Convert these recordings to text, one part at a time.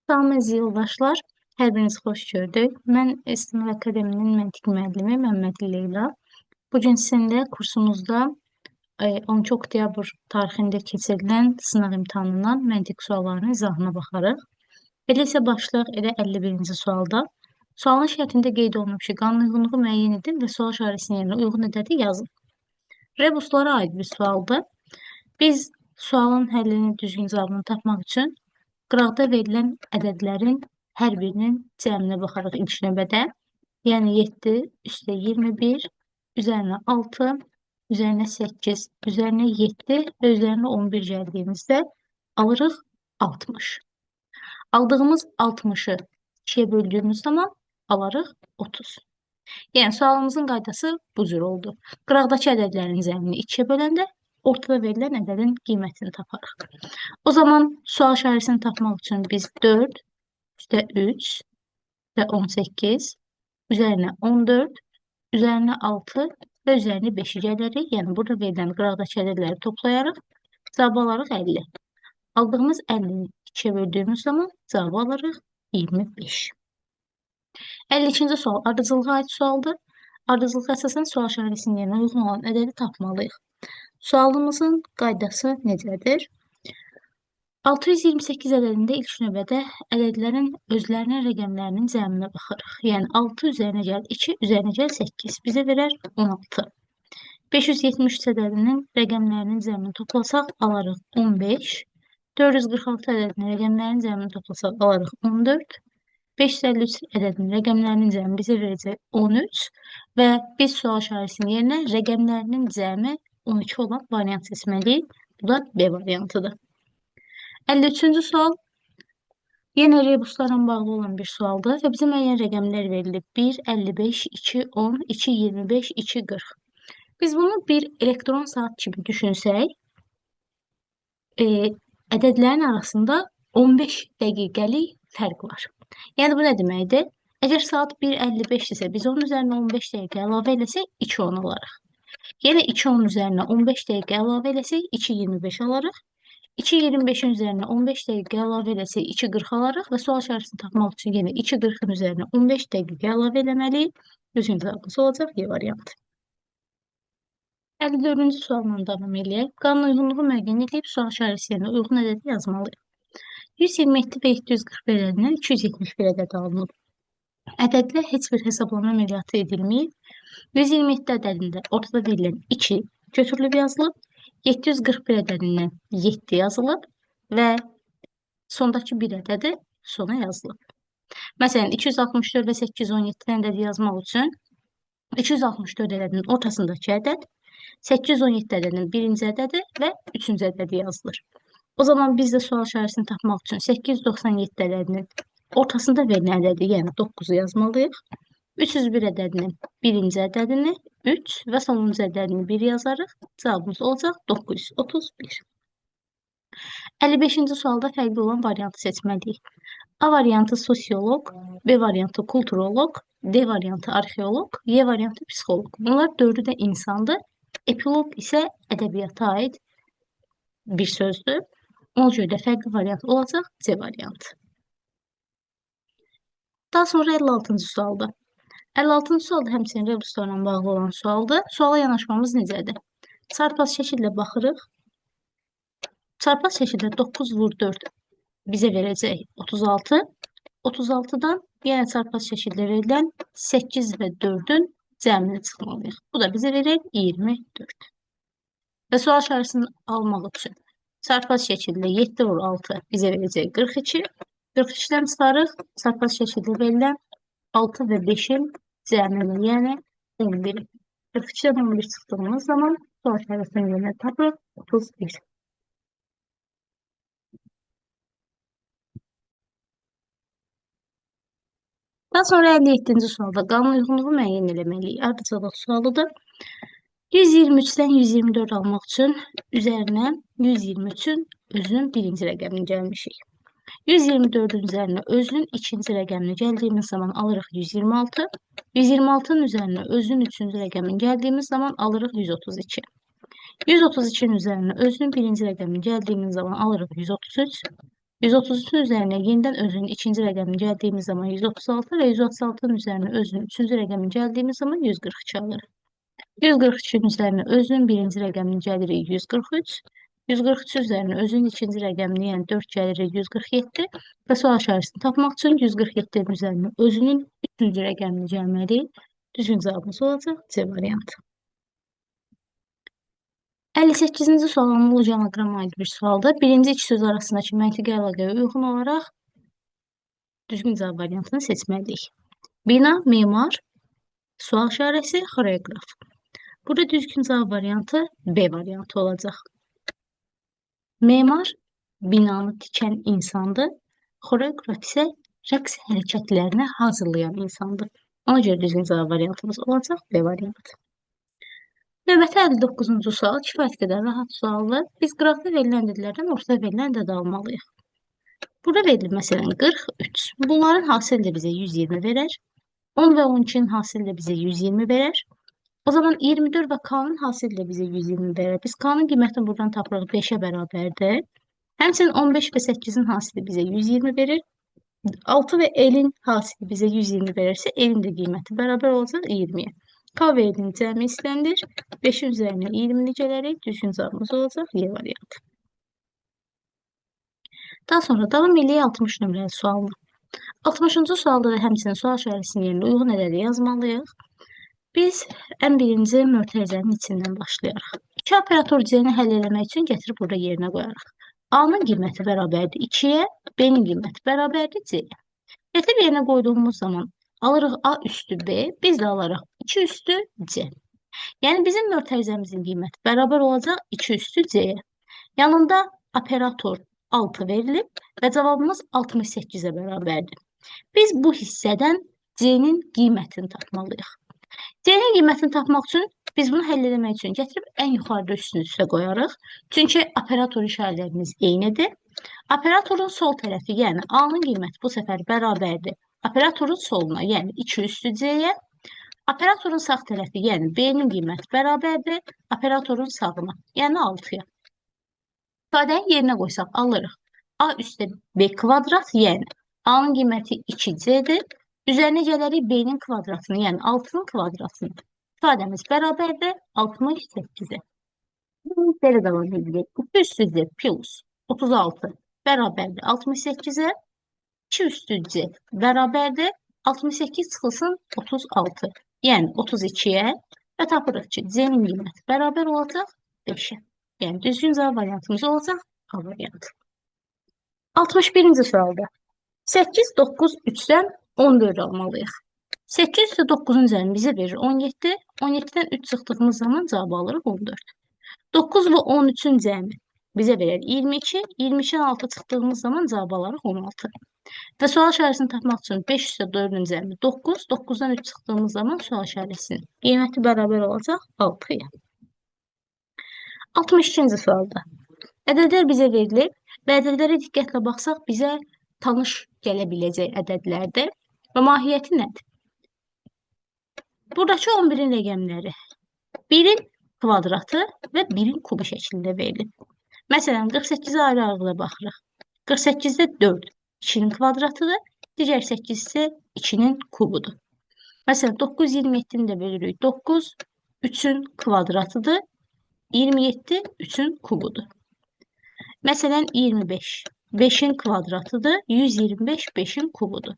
Salam əziz yoldaşlar, hər birinizi xoş gördük. Mən İstinad Akademinin məntiq müəllimi Məmməd Leyla. Bu gün sizinlə kursumuzda 12 oktyabr tarixində keçirilən sınaq imtahanından məntiq suallarının izahına baxarıq. Elə isə başlayaq elə 51-ci sualda. Sualın şərtində qeyd olunub ki, qanun uyğunluğu müəyyən edin və sual işarəsinin yerinə uyğun ədədi yazın. Rebuslara aid bir sualdır. Biz sualın həllini düzgün cavabını tapmaq üçün qıraqda verilən ədədlərin hər birinin cəminə baxarıq ilk növbədə. Yəni 7 üstə 21, üzərinə 6, üzərinə 8, üzərinə 7 və üzərinə 11 gəldiyimizdə alırıq 60. Aldığımız 60-ı 2-yə böldüyümüz zaman alırıq 30. Yəni sualımızın qaydası bu cür oldu. Qıraqdakı ədədlərin cəmini 2-yə böləndə ortada verilən ədədin qiymətini taparıq. O zaman sual işarəsini tapmaq üçün biz 4 üstə 3 və 18, üzərinə 14, üzərinə 6 və üzərinə 5-i gəlirik. Yəni burada verilən qıraqdakı ədədləri toplayarıq. Cavabı alırıq 50. Aldığımız 50-ni 2-yə böldüyümüz zaman cavabı alırıq 25. 52-ci sual ardıcılığa aid sualdır. Ardıcılığa əsasən sual işarəsinin yerinə uyğun olan ədədi tapmalıyıq. Sualımızın qaydası necədir? 628 ədədində ilk növbədə ədədlərin özlərinin rəqəmlərinin cəminə baxırıq. Yəni 6 üzərinə gəl 2, üzərinə gəl 8. Bizə verər 16. 573 ədədinin rəqəmlərinin cəmini toplasaq alarıq 15. 446 ədədinin rəqəmlərinin cəmini toplasaq alarıq 14. 553 ədədinin rəqəmlərinin cəmi bizə verəcək 13 və biz sual işarəsinin yerinə rəqəmlərinin cəmi 12 olan variant seçməliyik. Bu da B variantıdır. 53-cü sual yenə rebuslarla bağlı olan bir sualdır və bizə müəyyən rəqəmlər verilib. 1, 55, 2, 10, 2, 25, 2, 40. Biz bunu bir elektron saat kimi düşünsək, ədədlərin arasında 15 dəqiqəlik fərq var. Yəni bu nə deməkdir? Əgər saat 1:55 isə biz onun üzərinə 15 dəqiqə əlavə eləsək 2:10 alarıq. Yenə 2:10 üzərinə 15 dəqiqə əlavə eləsək 2:25 alarıq. 2:25-in üzərinə 15 dəqiqə əlavə eləsək 2:40 alarıq və sual işarəsini tapmaq üçün yenə 2:40-ın üzərinə 15 dəqiqə əlavə eləməliyik. Düzgün cavabımız olacaq Y variantı. 54-cü sualla davam edək. Qanun uyğunluğu müəyyən edib sual işarəsi yerinə uyğun ədədi yazmalıyıq. 127 və 741 ədədindən 271 ədədi alınıb. Ədədlə heç bir hesablama əməliyyatı edilməyib. 127 ədədində ortada verilən 2 götürülüb yazılıb. 741 ədədindən 7 yazılıb və sondakı bir ədədi sona yazılıb. Məsələn, 264 və 817 ədədi yazmaq üçün 264 ədədinin ortasındakı ədəd, 817 ədədinin birinci ədədi və üçüncü ədədi yazılır. O zaman biz də sual işarəsini tapmaq üçün 897 ədədinin ortasında verilən ədədi, yəni 9-u yazmalıyıq. 301 ədədinin birinci ədədini 3 və sonuncu ədədini 1 yazarıq. Cavabımız olacaq 931. 55-ci sualda fərqli olan variantı seçməliyik. A variantı sosioloq, B variantı kulturoloq, D variantı arxeoloq, Y variantı psixoloq. Bunlar dördü də insandır. Epiloq isə ədəbiyyata aid bir sözdür. Ona görə də fərqli variant olacaq C variantı. Daha sonra 56-cı sualda. 56-cı sualda həmçinin rebuslarla bağlı olan sualdır. Suala yanaşmamız necədir? Çarpaz şəkillə baxırıq. Çarpaz şəkildə 9 vur 4 bizə verəcək 36. 36-dan yenə çarpaz şəkildə verilən 8 və 4-ün cəmini çıxmalıyıq. Bu da bizə verir 24. Və sual işarəsini almaq üçün çarpaz şəkildə 7 vur 6 bizə verəcək 42. 42-dən çıxarıq, çarpaz şəkildə verilən 6 və 5-in cəmini, yəni 11. 42-dən 11 çıxdığımız zaman sual işarəsinin yerinə tapırıq 31. Daha sonra 57-ci sualda qanun uyğunluğu müəyyən eləməliyik. Ardıcıllıq sualıdır. 123-dən 124 almaq üçün üzərinə 123-ün özünün birinci rəqəmini gəlmişik. 124-ün üzərinə özünün ikinci rəqəmini gəldiyimiz zaman alırıq 126. 126-nın üzərinə özünün üçüncü rəqəmini gəldiyimiz zaman alırıq 132. 132-nin üzərinə özünün birinci rəqəmini gəldiyimiz zaman alırıq 133. 133'ün üzerine yeniden özünün ikinci rəqəmini gəldiyimiz zaman 136 və 136'nın üzerine özünün üçüncü rəqəmini gəldiyimiz zaman 142 alırıq. 143'ün üzerine özünün birinci rəqəmini gəlirik 143. 143 üzerine özünün ikinci rəqəmini, yəni 4 gəlirik 147 və sual işarəsini tapmaq üçün 147'nin üzerine özünün üçüncü rəqəmini gəlməliyik. Düzgün cavabımız olacaq C variantı. 58-ci sual analoji anagrama aid bir sualda birinci iki söz arasındakı məntiqi əlaqəyə uyğun olaraq düzgün cavab variantını seçməliyik. Bina, memar, sual işarəsi, xoreoqraf. Burada düzgün cavab variantı B variantı olacaq. Memar binanı tikən insandır, xoreoqraf isə rəqs hərəkətlərini hazırlayan insandır. Ona görə düzgün cavab variantımız olacaq B variantı. Növbəti 59-cu sual kifayət qədər rahat sualdır. Biz qrafda verilən ədədlərdən ortada verilən ədədi almalıyıq. Burada verilir məsələn 43. Bunların hasili də bizə 120 verər. 10 və 12'nin hasili də bizə 120 verər. O zaman 24 və K'nın hasili də bizə 120 verər. Biz K'nın qiymətini buradan tapırıq 5'ə bərabərdir. Həmçinin 15 və 8'in hasili bizə 120 verir. 6 və L'in hasili bizə 120 verirsə, L'in də qiyməti bərabər olacaq 20'yə. K verilinin cəmi istənilir. 5'in üzerine 20'ni gələrək düzgün cavabımız olacaq Y variantı. Daha sonra davam eləyək 60 nömrəli sualına. 60-cı sualda da həmçinin sual işarəsinin yerinə uyğun ədədi yazmalıyıq. Biz ən birinci mötərizənin içindən başlayarıq. 2 operator C-ni həll eləmək üçün gətirib burada yerinə qoyarıq. A-nın qiyməti bərabərdir 2'yə, B-nin qiyməti bərabərdir C-yə. Gətirib yerinə qoyduğumuz zaman alırıq A üstü B, biz də alırıq 2 üstü C. Yəni bizim mötərizəmizin qiyməti bərabər olacaq 2 üstü C-yə. Yanında operator 6 verilib və cavabımız 68'ə bərabərdir. Biz bu hissədən C-nin qiymətini tapmalıyıq. C-nin qiymətini tapmaq üçün biz bunu həll etmək üçün gətirib ən yuxarıda üstə qoyarıq. Çünki operator işarələrimiz eynidir. Operatorun sol tərəfi, yəni A-nın qiyməti bu səfər bərabərdir. Operatorun soluna, yəni 2 üstü C-yə. Operatorun sağ tərəfi, yəni B-nin qiyməti bərabərdir. Operatorun sağına, yəni 6'ya. İfadəni yerinə qoysaq alırıq. A üstə B kvadrat, yəni A-nın qiyməti 2C-dir. Üzərinə gələrək B-nin kvadratını, yəni 6'nın kvadratını. İfadəmiz bərabərdir 68'ə. Belə davam edilir. 2 üstü C plus 36 bərabərdir 68'ə. 2 üstü C bərabərdir 68 çıxılsın 36. Yəni 32'yə və tapırıq ki, C-nin qiyməti bərabər olacaq 5'ə. Yəni düzgün cavab variantımız olacaq A variantı. 61-ci sualda 8, 9, 3'dən 14 almalıyıq. 8 və 9'un üzərini bizə verir 17. 17'dən 3 çıxdığımız zaman cavabı alırıq 14. 9 və 13'ün cəmi bizə verir 22. 22'dən 6 çıxdığımız zaman cavabı alırıq 16. Və sual işarəsini tapmaq üçün 5 üstə 4'ün cəmi 9. 9'dan 3 çıxdığımız zaman sual işarəsinin qiyməti bərabər olacaq 6'ya. 62-ci sualda ədədlər bizə verilib və ədədlərə diqqətlə baxsaq bizə tanış gələ biləcək ədədlərdir və mahiyyəti nədir? Buradakı 11'in rəqəmləri 1'in kvadratı və 1'in kubu şəklində verilib. Məsələn, 48'ə ayrı-ayrılığa baxırıq. 48'də 4 2'nin kvadratıdır, digər 8 isə 2'nin kubudur. Məsələn, 9, 27'ni də bölürük. 9 3'ün kvadratıdır, 27 3'ün kubudur. Məsələn, 25 5'in kvadratıdır, 125 5'in kubudur.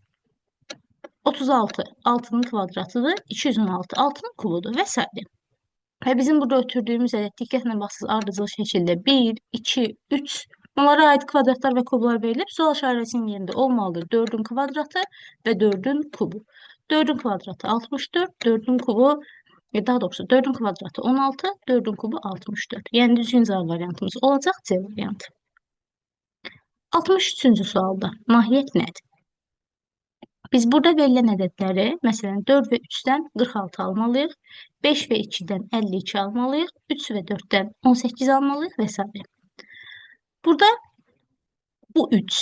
36 6'nın kvadratıdır, 216 6'nın kubudur və s. Və bizim burada ötürdüyümüz ədəd diqqətlə baxsınız ardıcıl şəkildə 1, 2, 3 onlara aid kvadratlar və kublar verilib. Sual işarəsinin yerində olmalıdır 4'ün kvadratı və 4'ün kubu. 4'ün kvadratı 64, 4'ün kubu daha doğrusu 4'ün kvadratı 16, 4'ün kubu 64. Yəni düzgün cavab variantımız olacaq C variantı. 63-cü sualda mahiyyət nədir? Biz burada verilən ədədləri, məsələn 4 və 3'dən 46 almalıyıq, 5 və 2'dən 52 almalıyıq, 3 və 4'dən 18 almalıyıq və s. Burada bu 3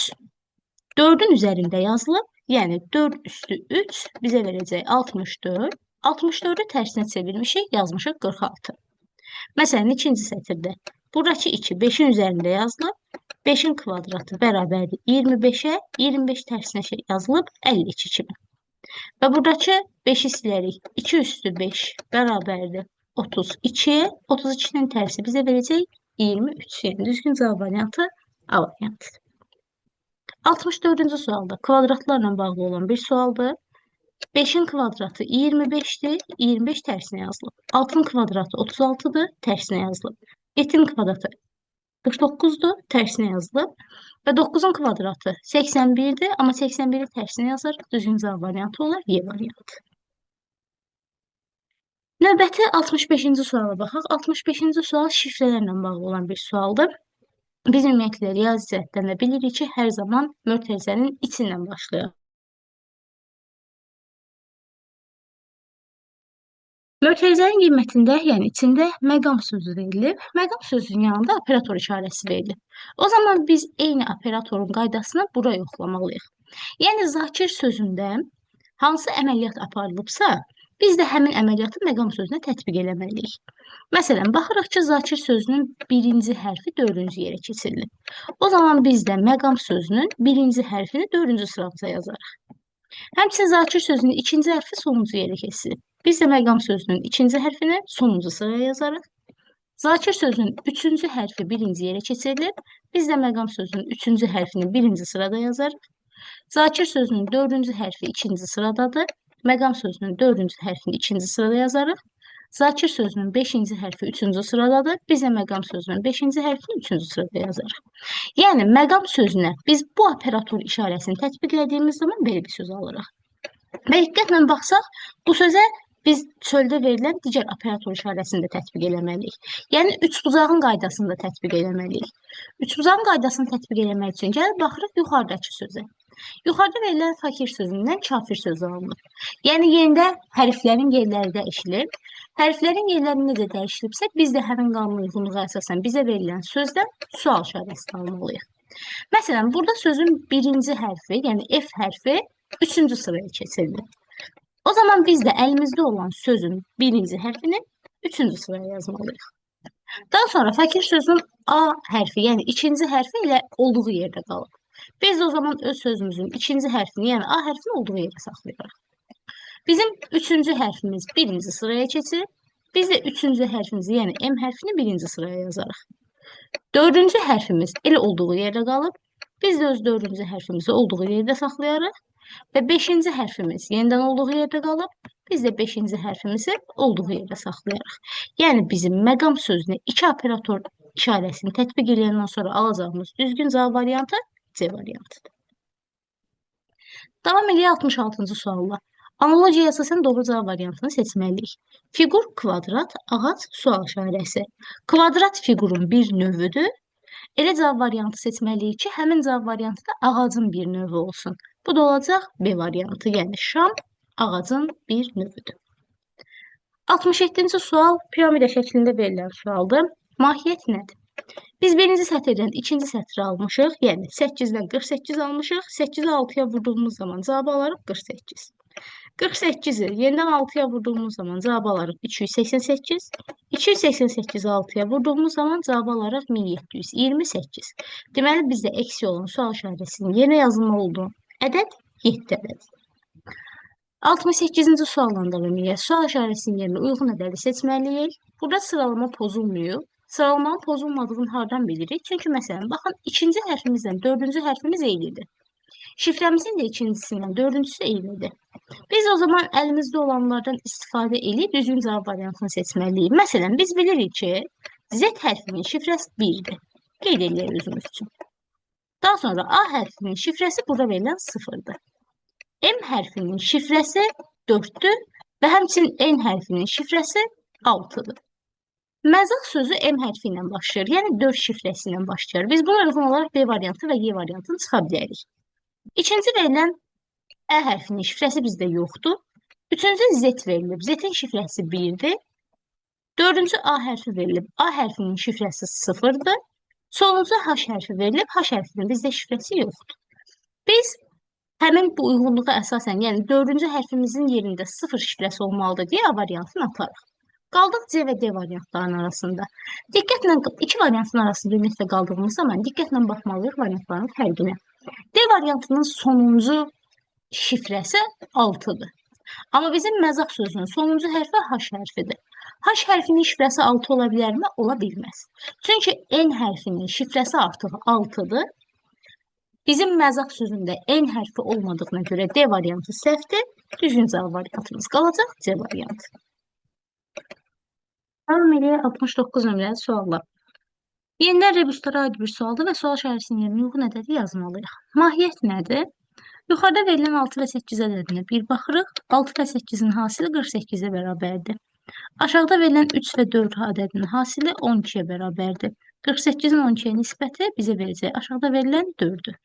4'ün üzərində yazılıb, yəni 4 üstü 3 bizə verəcək 64. 64'ü tərsinə çevirmişik, yazmışıq 46. Məsələn, ikinci sətirdə buradakı 2 5'in üzərində yazılıb, 5'in kvadratı bərabərdir 25'e, 25 tərsinə yazılıb 52 kimi. Və buradakı 5'i silərik. 2 üstü 5 bərabərdir 32'ye. 32'nin tərsi bizə verəcək 23. Yəni düzgün cavab variantı A variantıdır. 64-cü sualda kvadratlarla bağlı olan bir sualdır. 5'in kvadratı 25'dir, 25 tərsinə yazılıb. 6'nın kvadratı 36'dır, tərsinə yazılıb. 7'nin kvadratı 49'dur, tərsinə yazılıb. Və 9'un kvadratı 81'dir, amma 81'i tərsinə yazar. Düzgün cavab variantı olar Y variantı. Növbəti 65-ci suala baxaq. 65-ci sual şifrələrlə bağlı olan bir sualdır. Biz ümumiyyətlə riyazi cəhətdən də bilirik ki, hər zaman mötərizənin içindən başlayır. Mötərizənin qiymətində, yəni içində məqam sözü verilib. Məqam sözünün yanında operator işarəsi verilib. O zaman biz eyni operatorun qaydasını bura yoxlamalıyıq. Yəni Zakir sözündə hansı əməliyyat aparılıbsa, biz də həmin əməliyyatı məqam sözünə tətbiq eləməliyik. Məsələn, baxırıq ki, Zakir sözünün birinci hərfi 4-cü yerə keçirilib. O zaman biz də məqam sözünün birinci hərfini 4-cü sıramıza yazarıq. Həmçinin Zakir sözünün ikinci hərfi sonuncu yerə keçirilib. Biz də məqam sözünün ikinci hərfini sonuncu sıraya yazarıq. Zakir sözünün üçüncü hərfi birinci yerə keçirilib. Biz də məqam sözünün üçüncü hərfini birinci sırada yazarıq. Zakir sözünün dördüncü hərfi ikinci sıradadır. Məqam sözünün dördüncü hərfini ikinci sırada yazarıq. Zakir sözünün beşinci hərfi üçüncü sıradadır. Biz də məqam sözünün beşinci hərfini üçüncü sırada yazarıq. Yəni, məqam sözünə biz bu operator işarəsini tətbiq edədiyimiz zaman belə bir söz alırıq. Və diqqətlə baxsaq, bu sözə biz çöldə verilən digər operator işarəsini də tətbiq eləməliyik. Yəni, üçbucağın qaydasını da tətbiq eləməliyik. Üçbucağın qaydasını tətbiq eləmək üçün gəlib baxırıq yuxarıdakı sözə. Yuxarıda verilən fakir sözündən kafir sözü alınır. Yəni, yerində hərflərin yerləri dəyişilir. Hərflərin yerləri necə dəyişilibsə, biz də həmin qanuna uyğunluğa əsasən bizə verilən sözdən sual işarəsini almalıyıq. Məsələn, burada sözün birinci hərfi, yəni F hərfi 3-cü sıraya keçirilir. O zaman biz də əlimizdə olan sözün birinci hərfini 3-cü sıraya yazmalıyıq. Daha sonra fakir sözün A hərfi, yəni ikinci hərfi ilə olduğu yerdə qalıb. Biz də o zaman öz sözümüzün ikinci hərfini, yəni A hərfini olduğu yerə saxlayırıq. Bizim üçüncü hərfimiz birinci sıraya keçir. Biz də üçüncü hərfimizi, yəni M hərfini birinci sıraya yazarıq. Dördüncü hərfimiz elə olduğu yerdə qalıb. Biz də öz dördüncü hərfimizi olduğu yerdə saxlayarıq. Və beşinci hərfimiz yenidən olduğu yerdə qalıb. Biz də beşinci hərfimizi olduğu yerdə saxlayarıq. Yəni, bizim məqam sözünə iki operator işarəsini tətbiq edəndən sonra alacağımız düzgün cavab variantı C variantıdır. Davam edək 66-cı sualla. Analogiyaya əsasən doğru cavab variantını seçməliyik. Fiqur, kvadrat, ağac, sual işarəsi. Kvadrat fiqurun bir növüdür. Elə cavab variantı seçməliyik ki, həmin cavab variantı da ağacın bir növü olsun. Bu da olacaq B variantı, yəni şam ağacın bir növüdür. 67-ci sual piramida şəklində verilən sualdır. Mahiyyət nədir? Biz birinci sətirdən ikinci sətri almışıq, yəni 8-dən 48 almışıq. 8-i 6-ya vurduğumuz zaman cavab alarıq 48. 48-i yenidən 6-ya vurduğumuz zaman cavab alarıq 288. 288-i 6-ya vurduğumuz zaman cavab alarıq 1728. Deməli, bizdə eksi olan sual işarəsinin yerinə yazılmalı olduğu ədəd 7 ədəd. 68-ci sualdan davam edək. Sual işarəsinin yerinə uyğun ədədi seçməliyik. Burada sıralama pozulmuyor. Sıralamanın pozulmadığını hardan bilirik? Çünki məsələn, baxın, ikinci hərfimizlə dördüncü hərfimiz eynidir. Şifrəmizin də ikincisindən dördüncüsü eynidir. Biz o zaman əlimizdə olanlardan istifadə edib düzgün cavab variantını seçməliyik. Məsələn, biz bilirik ki, Z hərfinin şifrəsi 1-dir. Qeyd edək özümüz üçün. Daha sonra A hərfinin şifrəsi burada verilən 0-dır. M hərfinin şifrəsi 4-dür və həmçinin N hərfinin şifrəsi 6-dır. Məzaq sözü M hərfi ilə başlayır, yəni 4 şifrəsi ilə başlayır. Biz buna uyğun olaraq B variantı və Y variantını çıxa bilərik. İkinci verilən Ə hərfinin şifrəsi bizdə yoxdur. Üçüncü Z verilib. Z-in şifrəsi 1-dir. Dördüncü A hərfi verilib. A hərfinin şifrəsi 0-dır. Sonuncu H hərfi verilib. H hərfinin bizdə şifrəsi yoxdur. Biz həmin bu uyğunluğa əsasən, yəni dördüncü hərfimizin yerində 0 şifrəsi olmalıdır deyə A variantını atarıq. Qaldıq C və D variantlarının arasında. Diqqətlə iki variantın arasında ümumiyyətlə qaldığımız zaman diqqətlə baxmalıyıq variantların fərqinə. D variantının sonuncu şifrəsi 6-dır. Amma bizim məzaq sözünün sonuncu hərfi H hərfidir. H hərfinin şifrəsi 6 ola bilərmi? Ola bilməz. Çünki N hərfinin şifrəsi artıq 6-dır. Bizim məzaq sözündə N hərfi olmadığına görə D variantı səhvdir. Düzgün cavab variantımız qalacaq C variantı. Davam edelim 69 nömrəli suallar. Yenidən rebuslara aid bir sualdır və sual şərhəsinin yerinə uyğun ədədi yazmalıyıq. Mahiyyət nədir? Yuxarıda verilən 6 və 8 ədədinə bir baxırıq. 6 və 8-in hasili 48-ə bərabərdir. Aşağıda verilən 3 və 4 ədədinin hasili 12-yə bərabərdir. 48-in 12-yə nisbəti bizə verəcək aşağıda verilən 4-dür.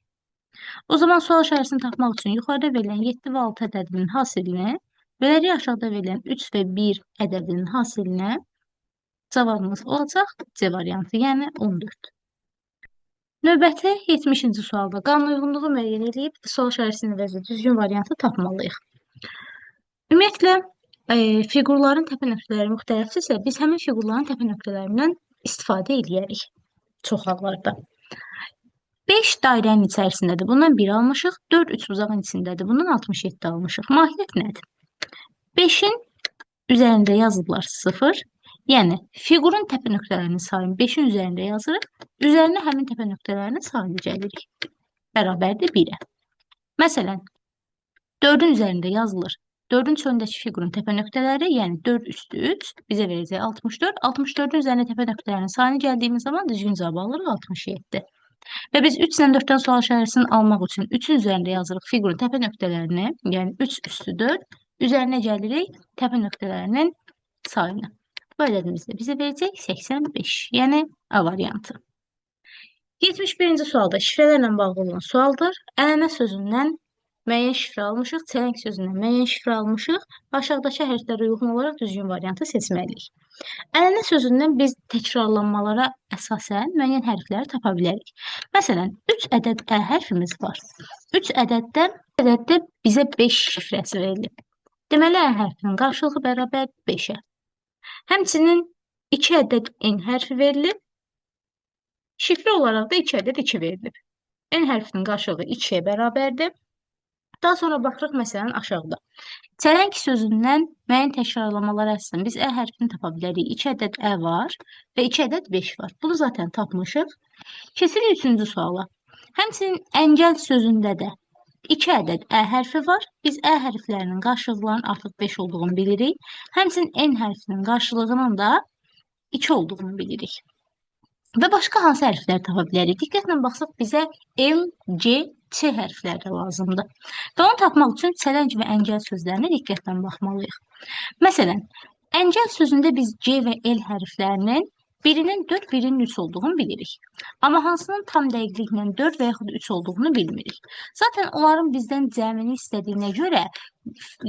O zaman sual şərhəsini tapmaq üçün yuxarıda verilən 7 və 6 ədədinin hasilini bölərik aşağıda verilən 3 və 1 ədədinin hasilinə. Cavabımız olacaq C variantı, yəni 14. Növbəti 70-ci sualda qanun uyğunluğu müəyyən edib sual şərhəsində və düzgün variantı tapmalıyıq. Ümumiyyətlə, fiqurların təpə nöqtələri müxtəlifdirsə, biz həmin fiqurların təpə nöqtələrindən istifadə edərik çox hallarda. 5 dairənin içərisindədir. Bundan 1 almışıq. 4 üçbucağın içindədir. Bundan 67 almışıq. Mahiyyət nədir? 5-in üzərində yazıblar 0. Yəni, fiqurun təpə nöqtələrinin sayını 5-in üzərində yazırıq. Üzərinə həmin təpə nöqtələrinin sayını gəlirik. Bərabərdir 1-ə. Məsələn, 4-ün üzərində yazılır. 4-ün sonundakı fiqurun təpə nöqtələri, yəni 4 üstü 3 bizə verəcək 64. 64-ün üzərində təpə nöqtələrinin sayını gəldiyimiz zaman düzgün cavab alırıq 67. Və biz 3 ilə 4-dən sual şərhəsini almaq üçün 3-ün üzərində yazırıq fiqurun təpə nöqtələrini, yəni 3 üstü 4. Üzərinə gəlirik təpə nöqtələrinin sayını. Bu ədədimizdə bizə verəcək 85, yəni A variantı. 71-ci sualda şifrələrlə bağlı olan sualdır. Ənənə sözündən müəyyən şifrə almışıq, çələng sözündən müəyyən şifrə almışıq. Aşağıdakı hərflərə uyğun olaraq düzgün variantı seçməliyik. Ənənə sözündən biz təkrarlanmalara əsasən müəyyən hərfləri tapa bilərik. Məsələn, 3 ədəd Ə hərfimiz var. 3 ədəddə bizə 5 şifrəsi verilib. Deməli, Ə hərfinin qarşılığı bərabər 5-ə. Həmçinin 2 ədəd N hərfi verilib. Şifrə olaraq da 2 ədəd 2 verilib. N hərfinin qarşılığı 2-yə bərabərdir. Daha sonra baxırıq məsələn aşağıda. Çələng sözündən müəyyən təkrarlamalara əsasən biz Ə hərfini tapa bilərik. 2 ədəd Ə var və 2 ədəd 5 var. Bunu zaten tapmışıq. Keçirik 3-cü suala. Həmçinin əngəl sözündə də 2 ədəd Ə hərfi var. Biz Ə hərflərinin qarşılıqlarının artıq 5 olduğunu bilirik. Həmçinin N hərfinin qarşılığının da 2 olduğunu bilirik. Və başqa hansı hərflər tapa bilərik? Diqqətlə baxsaq bizə L, C, Ç hərfləri də lazımdır. Və onu tapmaq üçün çələng və əngəl sözlərinə diqqətlə baxmalıyıq. Məsələn, əngəl sözündə biz C və L hərflərinin birinin 4, birinin 3 olduğunu bilirik. Amma hansının tam dəqiqliklə 4 və yaxud 3 olduğunu bilmirik. Zaten onların bizdən cəmini istədiyinə görə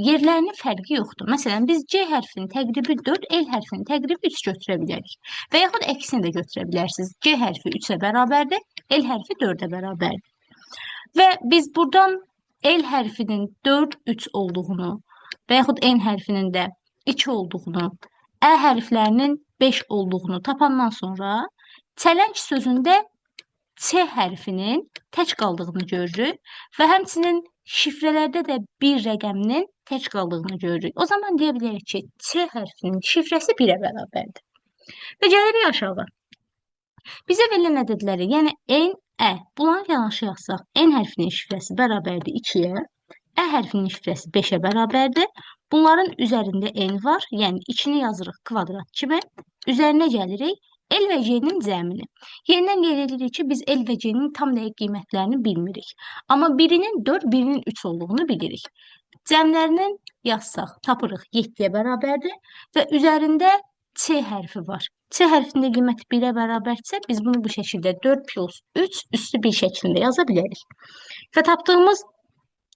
yerlərinin fərqi yoxdur. Məsələn, biz C hərfinin təqribi 4, L hərfinin təqribi 3 götürə bilərik. Və yaxud əksini də götürə bilərsiniz. C hərfi 3-ə bərabərdir, L hərfi 4-ə bərabərdir. Və biz buradan L hərfinin 4, 3 olduğunu və yaxud N hərfinin də 2 olduğunu, Ə hərflərinin 5 olduğunu tapandan sonra çələng sözündə Ç hərfinin tək qaldığını görürük və həmçinin şifrələrdə də bir rəqəminin tək qaldığını görürük. O zaman deyə bilərik ki, Ç hərfinin şifrəsi 1-ə bərabərdir. Və gəlirik aşağı. Bizə verilən ədədləri, yəni N, Ə, bunları yanaşı yazsaq, N hərfinin şifrəsi bərabərdir 2-yə, Ə hərfinin şifrəsi 5-ə bərabərdir. Bunların üzərində N var, yəni 2-ni yazırıq kvadrat kimi. Üzərinə gəlirik L və C-nin cəmini. Yenidən qeyd edirik ki, biz L və C-nin tam dəqiq qiymətlərini bilmirik. Amma birinin 4, birinin 3 olduğunu bilirik. Cəmlərinin yazsaq, tapırıq 7-yə bərabərdir və üzərində Ç hərfi var. Ç hərfində qiyməti 1-ə bərabərdirsə, biz bunu bu şəkildə 4 plus 3 üstü 1 şəklində yaza bilərik. Və tapdığımız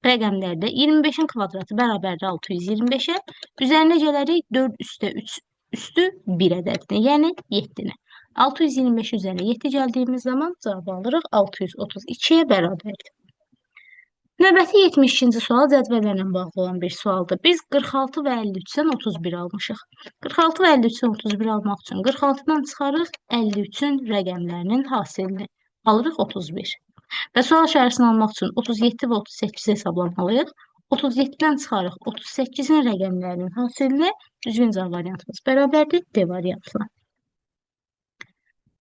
rəqəmlərdə 25-in kvadratı bərabərdir 625-ə. Üzərinə gələrik 4 üstə 3 üstü 1 ədədini, yəni 7-ni. 625 üzərinə 7 gəldiyimiz zaman cavab alırıq 632-yə bərabərdir. Növbəti 72-ci sual cədvəllərlə bağlı olan bir sualdır. Biz 46 və 53-dən 31 almışıq. 46 və 53-dən 31 almaq üçün 46-dan çıxarıq 53-ün rəqəmlərinin hasilini. Alırıq 31. Və sual işarəsini almaq üçün 37 və 38 hesablamalıyıq. 37-dən çıxarıq 38-in rəqəmlərinin hasilini. Düzgün cavab variantımız bərabərdir D variantına.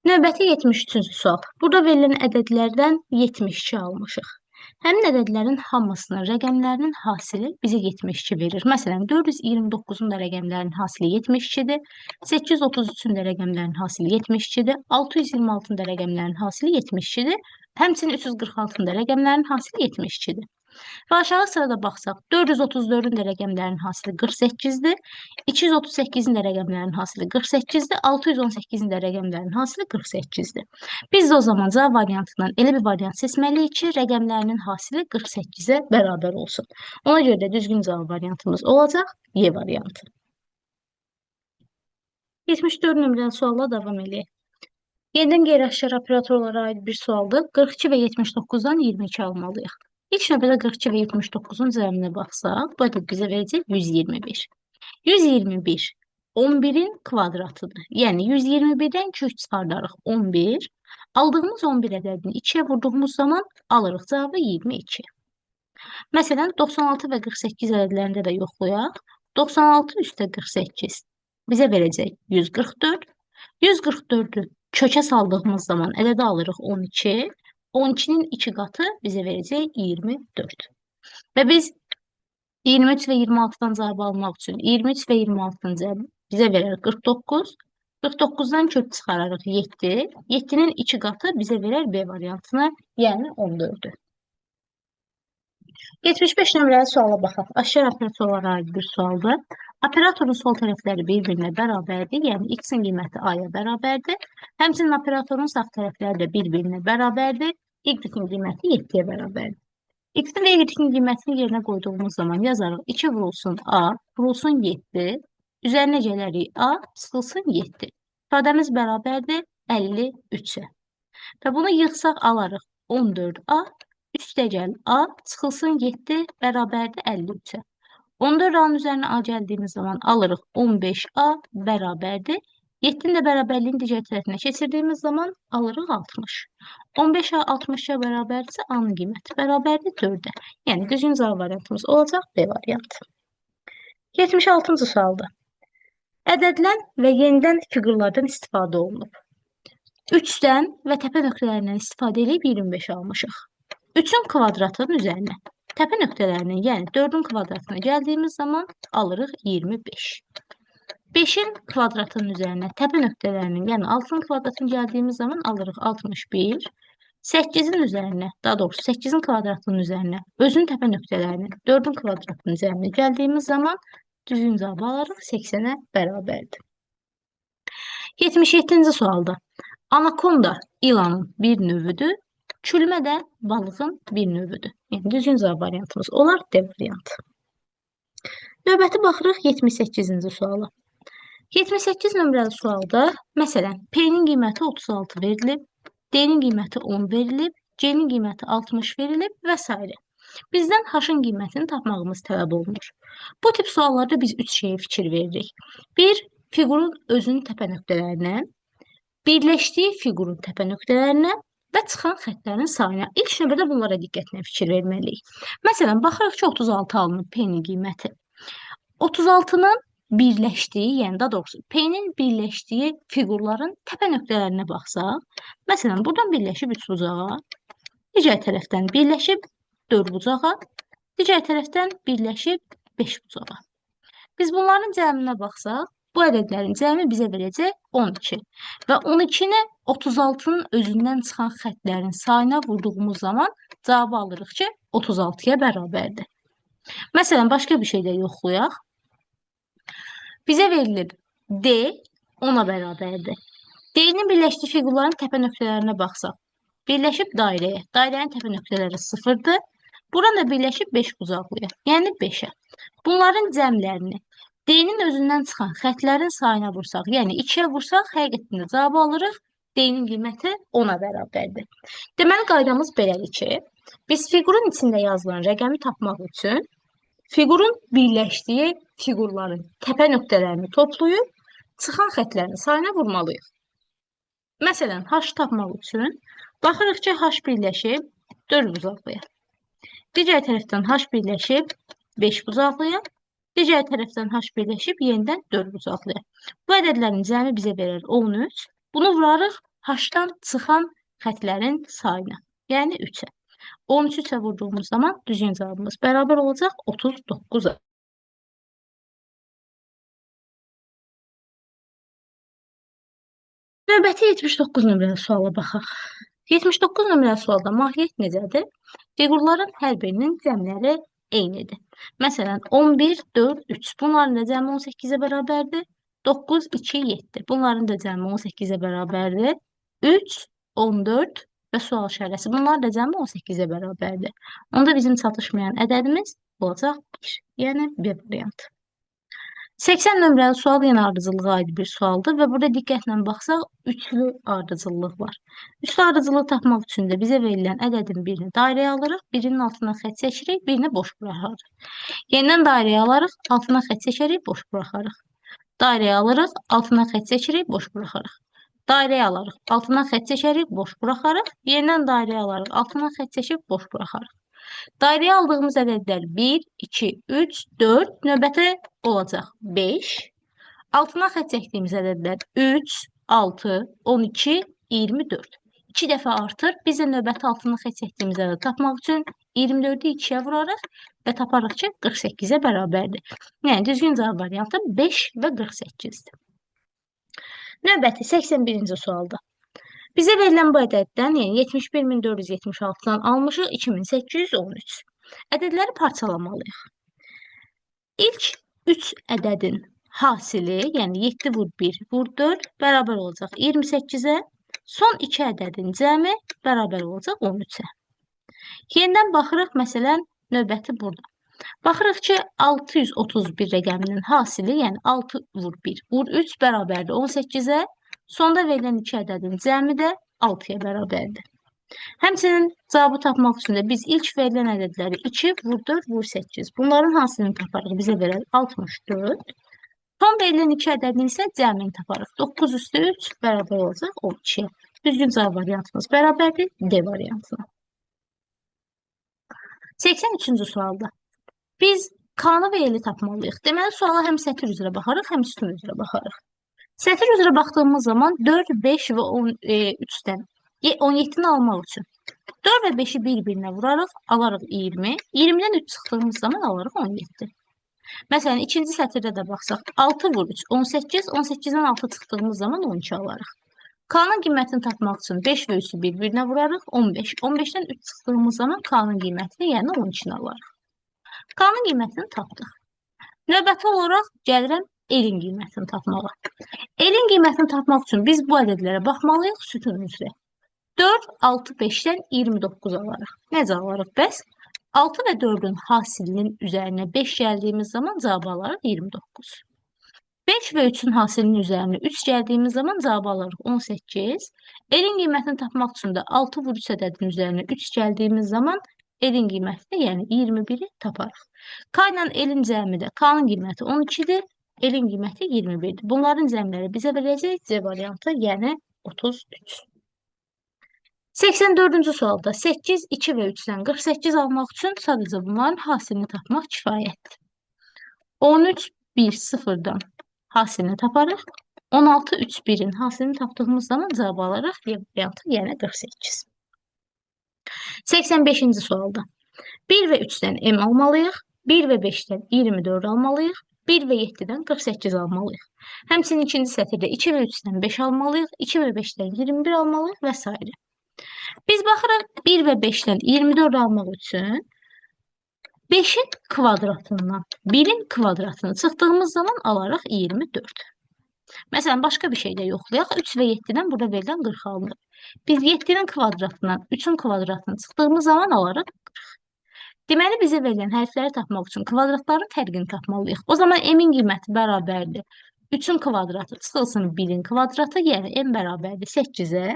Növbəti 73-cü sual. Burada verilən ədədlərdən 72 almışıq. Həmin ədədlərin hamısının rəqəmlərinin hasili bizə 72 verir. Məsələn, 429-un da rəqəmlərinin hasili 72-dir. 833-ün də rəqəmlərinin hasili 72-dir. 626-ın da rəqəmlərinin hasili 72-dir. Həmçinin 346-ın da rəqəmlərinin hasili 72-dir. Və aşağı sırada baxsaq, 434-ün də rəqəmlərinin hasili 48-dir. 238-in də rəqəmlərinin hasili 48-dir. 618-in də rəqəmlərinin hasili 48-dir. Biz də o zaman cavab variantından elə bir variant seçməliyik ki, rəqəmlərinin hasili 48-ə bərabər olsun. Ona görə də düzgün cavab variantımız olacaq Y variantı. 74 nömrəli sualla davam edək. Yenidən qeyri-aşkar operatorlara aid bir sualdır. 42 və 79-dan 22 almalıyıq. İlk növbədə 42 və 79-un cəminə baxsaq, bu ədəd bizə verəcək 121. 121 11-in kvadratıdır. Yəni 121-dən kök çıxardarıq 11. Aldığımız 11 ədədini 2-yə vurduğumuz zaman alırıq cavabı 22. Məsələn, 96 və 48 ədədlərində də yoxlayaq. 96 üstə 48 bizə verəcək 144. 144-ü kökə saldığımız zaman ədədi alırıq 12. 12-nin 2 qatı bizə verəcək 24. Və biz 23 və 26-dan cavab almaq üçün 23 və 26-dan cavab bizə verər 49. 49-dan kök çıxararıq 7. 7-nin 2 qatı bizə verər B variantını, yəni 14-ü. 75 nömrəli suala baxaq. Aşkar operatorlara aid bir sualdır. Operatorun sol tərəfləri bir-birinə bərabərdir, yəni x-in qiyməti a-ya bərabərdir. Həmçinin operatorun sağ tərəfləri də bir-birinə bərabərdir, y-in qiyməti 7-yə bərabərdir. X-in və y-in qiymətini yerinə qoyduğumuz zaman yazarıq 2 vurulsun a, vurulsun 7, üzərinə gələrik a, çıxılsın 7. İfadəmiz bərabərdir 53-ə. Və bunu yığsaq alarıq 14a, üstəgəl a, çıxılsın 7 bərabərdir 53-ə. 14 A-nın üzərinə A gəldiyimiz zaman alırıq 15A bərabərdir. 7-nin də bərabərliyin digər tərəfinə keçirdiyimiz zaman alırıq 60. 15A 60-a bərabərdirsə A-nın qiyməti bərabərdir 4-ə. Yəni düzgün cavab variantımız olacaq B variantı. 76-cı sualda. Ədədlən və yenidən fiqurlardan istifadə olunub. 3-dən və təpə nöqtələrindən istifadə edib 25 almışıq. 3-ün kvadratının üzərinə təpə nöqtələrinin, yəni 4-ün kvadratına gəldiyimiz zaman alırıq 25. 5-in kvadratının üzərinə təpə nöqtələrinin, yəni 6-ın kvadratına gəldiyimiz zaman alırıq 61. 8-in üzərinə, daha doğrusu 8-in kvadratının üzərinə özün təpə nöqtələrinin 4-ün kvadratının üzərinə gəldiyimiz zaman düzgün cavab alırıq 80-ə bərabərdir. 77-ci sualda. Anakonda ilanın bir növüdür. Çülmə də balığın bir növüdür. Yəni, düzgün cavab variantımız olar D variantı. Növbəti baxırıq 78-ci suala. 78 nömrəli sualda, məsələn, P-nin qiyməti 36 verilib, D-nin qiyməti 10 verilib, C-nin qiyməti 60 verilib və s. Bizdən H-ın qiymətini tapmağımız tələb olunur. Bu tip suallarda biz 3 şeyə fikir veririk. 1. Fiqurun özünün təpə nöqtələrinə, birləşdiyi fiqurun təpə nöqtələrinə və çıxan xəttlərin sayına. İlk növbədə bunlara diqqətlə fikir verməliyik. Məsələn, baxırıq ki, 36 alınıb P-nin qiyməti. 36-nın birləşdiyi, yəni daha doğrusu P-nin birləşdiyi fiqurların təpə nöqtələrinə baxsaq, məsələn, buradan birləşib 3 bucağa, digər tərəfdən birləşib 4 bucağa, digər tərəfdən birləşib 5 bucağa. Biz bunların cəminə baxsaq, bu ədədlərin cəmi bizə verəcək 12 və 12-ni 36-nın özündən çıxan xəttlərin sayına vurduğumuz zaman cavabı alırıq ki, 36-ya bərabərdir. Məsələn, başqa bir şey də yoxlayaq. Bizə verilib D 10-a bərabərdir. D-nin birləşdiyi fiqurların təpə nöqtələrinə baxsaq, birləşib dairəyə. Dairənin təpə nöqtələri 0-dır. Buradan da birləşib 5 bucaqlıyıq, yəni 5-ə. Bunların cəmlərini D-nin özündən çıxan xəttlərin sayına vursaq, yəni 2-yə vursaq, həqiqətində cavabı alırıq. D-nin qiyməti 10-a bərabərdir. Deməli, qaydamız belədir ki, Biz fiqurun içində yazılan rəqəmi tapmaq üçün fiqurun birləşdiyi fiqurların təpə nöqtələrini toplayıb çıxan xətlərin sayına vurmalıyıq. Məsələn, h tapmaq üçün baxırıq ki, h birləşib 4 bucaqlıya. Digər tərəfdən h birləşib 5 bucaqlıya. Digər tərəfdən h birləşib yenidən 4 bucaqlıya. Bu ədədlərin cəmi bizə verir 13. Bunu vurarıq h-dan çıxan xətlərin sayına, yəni 3-ə. 13-ü 3-ə vurduğumuz zaman düzgün cavabımız bərabər olacaq 39-a. Növbəti 79 nömrəli suala baxaq. 79 nömrəli sualda mahiyyət necədir? Fiqurların hər birinin cəmləri eynidir. Məsələn, 11, 4, 3. Bunların da cəmi 18-ə bərabərdir. 9, 2, 7. Bunların da cəmi 18-ə bərabərdir. 3, 14 və sual işarəsi. Bunlar da cəmi 18-ə bərabərdir. Onda bizim çatışmayan ədədimiz olacaq 1. Yəni, B variantı. 80 nömrəli sual yenə ardıcıllığa aid bir sualdır və burada diqqətlə baxsaq, üçlü ardıcıllıq var. Üçlü ardıcılığı tapmaq üçün də bizə verilən ədədin birini dairəyə alırıq, birinin altına xətt çəkirik, birini boş buraxarıq. Yenidən dairəyə alarıq, altına xətt çəkirik, boş buraxarıq. Dairəyə alırıq, altına xətt çəkirik, boş buraxarıq. Dairəyə alarıq, altına xətt çəkirik, boş buraxarıq. Yenidən dairəyə alarıq, altına xətt çəkib, boş buraxarıq. Dairəyə aldığımız ədədlər 1, 2, 3, 4, növbəti olacaq 5. Altına xətt çəkdiyimiz ədədlər 3, 6, 12, 24. 2 dəfə artır. Biz də növbəti altına xətt çəkdiyimiz ədədi tapmaq üçün 24-ü 2-yə vurarıq və taparıq ki, 48-ə bərabərdir. Yəni, düzgün cavab variantı 5 və 48-dir. Növbəti 81-ci sualda. Bizə verilən bu ədəddən, yəni 71.476-dan almışıq 2813. Ədədləri parçalamalıyıq. İlk 3 ədədin hasili, yəni 7 vur 1 vur 4 bərabər olacaq 28-ə. Son 2 ədədin cəmi bərabər olacaq 13-ə. Yenidən baxırıq, məsələn, növbəti burada. Baxırıq ki, 631 rəqəminin hasili, yəni 6 vur 1 vur 3 bərabərdir 18-ə. Sonda verilən 2 ədədin cəmi də 6-ya bərabərdir. Həmçinin cavabı tapmaq üçün də biz ilk verilən ədədləri 2 vur 4 vur 8. Bunların hansını taparıq? Bizə verər 64. Son verilən 2 ədədin isə cəmini taparıq. 9 üstü 3 bərabər olacaq 12-yə. Düzgün cavab variantımız bərabərdir D variantına. 83-cü sualda. Biz K-nı və L-i tapmalıyıq. Deməli, suala həm sətir üzrə baxarıq, həm sütun üzrə baxarıq. Sətir üzrə baxdığımız zaman 4, 5 və 3-dən 17-ni almaq üçün 4 və 5-i bir-birinə vurarıq, alarıq 20. 20-dən 3 çıxdığımız zaman alarıq 17. Məsələn, ikinci sətirdə də baxsaq, 6 vur 3, 18, 18-dən 6 çıxdığımız zaman 12 alarıq. K-nın qiymətini tapmaq üçün 5 və 3-ü bir-birinə vurarıq, 15. 15-dən 3 çıxdığımız zaman K-nın qiymətini, yəni 12-ni alarıq. K-nın qiymətini tapdıq. Növbəti olaraq gəlirəm L-in qiymətini tapmağa. L-in qiymətini tapmaq üçün biz bu ədədlərə baxmalıyıq sütun üzrə. 4, 6, 5-dən 29 alarıq. Necə alarıq bəs? 6 və 4-ün hasilinin üzərinə 5 gəldiyimiz zaman cavabı alarıq 29. 5 və 3-ün hasilinin üzərinə 3 gəldiyimiz zaman cavabı alarıq 18. L-in qiymətini tapmaq üçün də 6 vur 3 ədədinin üzərinə 3 gəldiyimiz zaman L-in qiymətini, yəni 21-i taparıq. K ilə L-in cəmi də K-nın qiyməti 12-dir. L-in qiyməti 21-dir. Bunların cəmləri bizə verəcək C variantı, yəni 33. 84-cü sualda 8, 2 və 3-dən 48 almaq üçün sadəcə bunların hasilini tapmaq kifayətdir. 13, 1, 0-dan hasilini taparıq. 16, 3, 1-in hasilini tapdığımız zaman cavab alaraq D variantı, yəni 48. 85-ci sualda 1 və 3-dən M almalıyıq, 1 və 5-dən 24 almalıyıq, 1 və 7-dən 48 almalıyıq. Həmçinin ikinci sətirdə 2 və 3-dən 5 almalıyıq, 2 və 5-dən 21 almalıyıq və s. Biz baxırıq 1 və 5-dən 24 almaq üçün 5-in kvadratından 1-in kvadratını çıxdığımız zaman alarıq 24. Məsələn, başqa bir şey də yoxlayaq. 3 və 7-dən burada verilən 40 alınır. Biz 7-nin kvadratından 3-ün kvadratını çıxdığımız zaman alarıq 40. Deməli, bizə verilən hərfləri tapmaq üçün kvadratların fərqini tapmalıyıq. O zaman M-in qiyməti bərabərdir. 3-ün kvadratı çıxılsın 1-in kvadratı, yəni M bərabərdir 8-ə.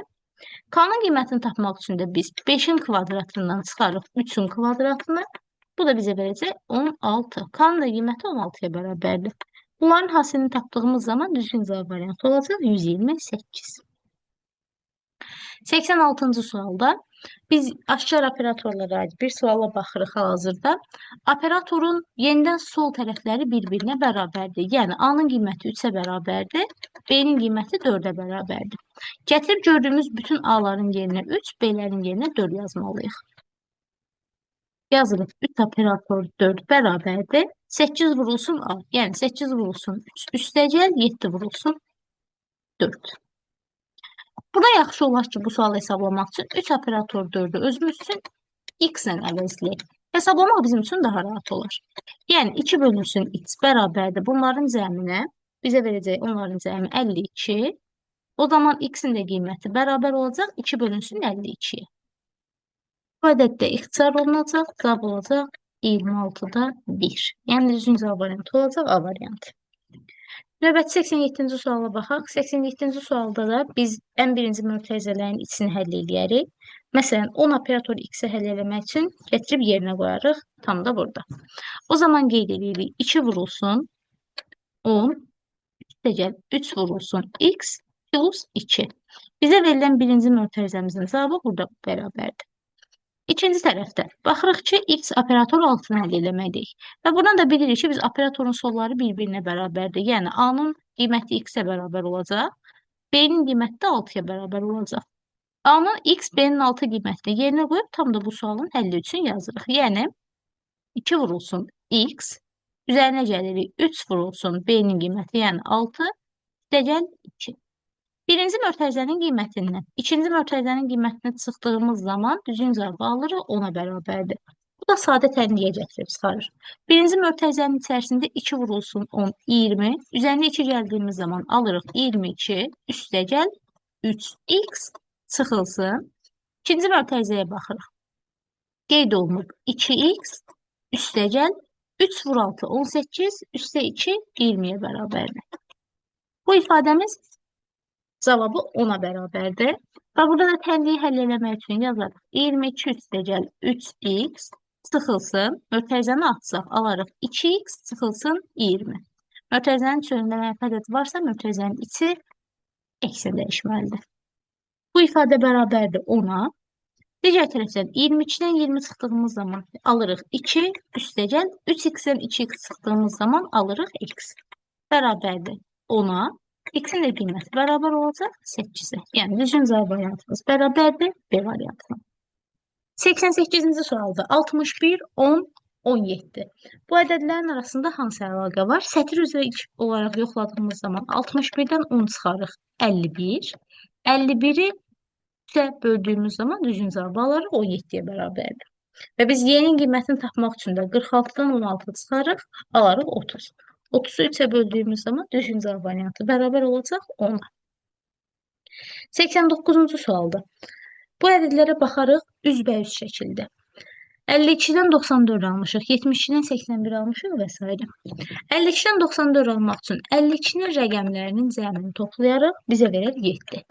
K-nın qiymətini tapmaq üçün də biz 5-in kvadratından çıxarıq 3-ün kvadratını. Bu da bizə verəcək 16. K-nın da qiyməti 16-ya bərabərdir. Bunların hasilini tapdığımız zaman düzgün cavab variantı olacaq 128. 86-cı sualda biz aşkar operatorlara aid bir suala baxırıq hal-hazırda. Operatorun yenidən sol tərəfləri bir-birinə bərabərdir. Yəni A-nın qiyməti 3-ə bərabərdir, B-nin qiyməti 4-ə bərabərdir. Gətirib gördüyümüz bütün A-ların yerinə 3, B-lərin yerinə 4 yazmalıyıq. Yazırıq 3 operator 4 bərabərdir. 8 vurulsun A. Yəni 8 vurulsun 3 üstəgəl 7 vurulsun 4. Burada yaxşı olar ki, bu sualı hesablamaq üçün 3 operator 4-ü özümüz üçün x ilə əvəzləyək. Hesablamaq bizim üçün daha rahat olar. Yəni 2 bölünsün x bərabərdir. Bunların cəminə bizə verəcək onların cəmi 52. O zaman x-in də qiyməti bərabər olacaq 2 bölünsün 52-yə. Bu ədəddə ixtisar olunacaq, cavab olacaq 26-da 1. Yəni düzgün cavab variantı olacaq A variantı. Növbəti 87-ci suala baxaq. 87-ci sualda da biz ən birinci mötərizələrin içini həll edərik. Məsələn, 10 operator x-i həll etmək üçün gətirib yerinə qoyarıq. Tam da burada. O zaman qeyd edirik 2 vurulsun 10, üstəgəl 3 vurulsun x plus 2. Bizə verilən birinci mötərizəmizin cavabı burada bərabərdir. İkinci tərəfdə baxırıq ki, x operatoru altını əldə eləməkdəyik. Və buradan da bilirik ki, biz operatorun solları bir-birinə bərabərdir. Yəni, A-nın qiyməti x-ə bərabər olacaq, B-nin qiyməti də 6-ya bərabər olacaq. A-nın x, B-nin 6 qiymətini yerinə qoyub, tam da bu sualın həlli üçün yazırıq. Yəni, 2 vurulsun x, üzərinə gəlirik 3 vurulsun B-nin qiyməti, yəni 6, üstəgəl 2. Birinci mötərizənin qiymətindən ikinci mötərizənin qiymətinə çıxdığımız zaman düzgün cavabı alırıq 10-a bərabərdir. Bu da sadə tənliyə gətirib çıxarır. Birinci mötərizənin içərisində 2 vurulsun 10, 20. Üzərinə 2 gəldiyimiz zaman alırıq 22, üstəgəl 3x çıxılsın. İkinci mötərizəyə baxırıq. Qeyd olunub 2x, üstəgəl 3 vur 6, 18, üstə 2, 20-yə bərabərdir. Bu ifadəmiz cavabı 10-a bərabərdir. Və burada da tənliyi həll eləmək üçün yazarıq. 22 üstəgəl 3x çıxılsın. Mötərizəni açsaq, alarıq 2x çıxılsın 20. Mötərizənin içində mənfi ədəd varsa, mötərizənin içi eksi dəyişməlidir. Bu ifadə bərabərdir 10-a. Digər tərəfdən 22-dən 20 çıxdığımız zaman alırıq 2 üstəgəl 3x-dən 2x çıxdığımız zaman alırıq x. Bərabərdir 10-a. X-in də qiyməti bərabər olacaq 8-ə. Yəni, düzgün cavab variantımız bərabərdir B variantına. 88-ci sualda 61, 10, 17. Bu ədədlərin arasında hansı əlaqə var? Sətir üzrə ilk olaraq yoxladığımız zaman 61-dən 10 çıxarıq 51. 51-i 3-ə böldüyümüz zaman düzgün cavab alırıq 17-yə bərabərdir. Və biz y-nin qiymətini tapmaq üçün də 46-dan 16 çıxarıq, alarıq 30. 30-u 3-ə böldüyümüz zaman düzgün cavab variantı bərabər olacaq 10-a. 89-cu sualda bu ədədlərə baxarıq üzbəüz şəkildə. 52-dən 94 almışıq, 72-dən 81 almışıq və s. 52-dən 94 almaq üçün 52-nin rəqəmlərinin cəmini toplayarıq, bizə verər 7.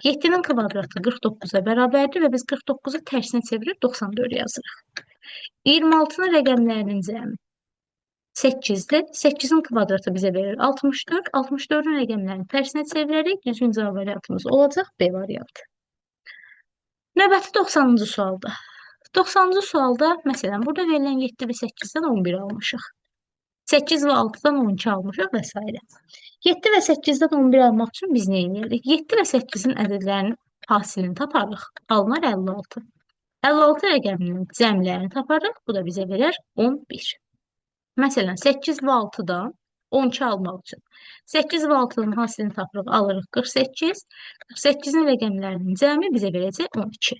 7-nin kvadratı 49-a bərabərdir və biz 49-u tərsinə çevirib 94 yazırıq. 26-nın rəqəmlərinin cəmi 8-dir. 8-in kvadratı bizə verir 64. 64-ün rəqəmlərini tərsinə çevirərək düzgün cavab variantımız olacaq B variantı. Növbəti 90-cı sualda. 90-cı sualda, məsələn, burada verilən 7 və 8-dən 11 almışıq. 8 və 6-dan 12 almışıq və s. 7 və 8-dən 11 almaq üçün biz nə edirik? 7 və 8-in ədədlərinin hasilini taparıq. Alınar 56. 56 rəqəminin cəmlərini taparıq. Bu da bizə verər 11. Məsələn, 8 və 6-dan 12 almaq üçün 8 və 6-nın hasilini tapırıq, alırıq 48. 48-in rəqəmlərinin cəmi bizə verəcək 12.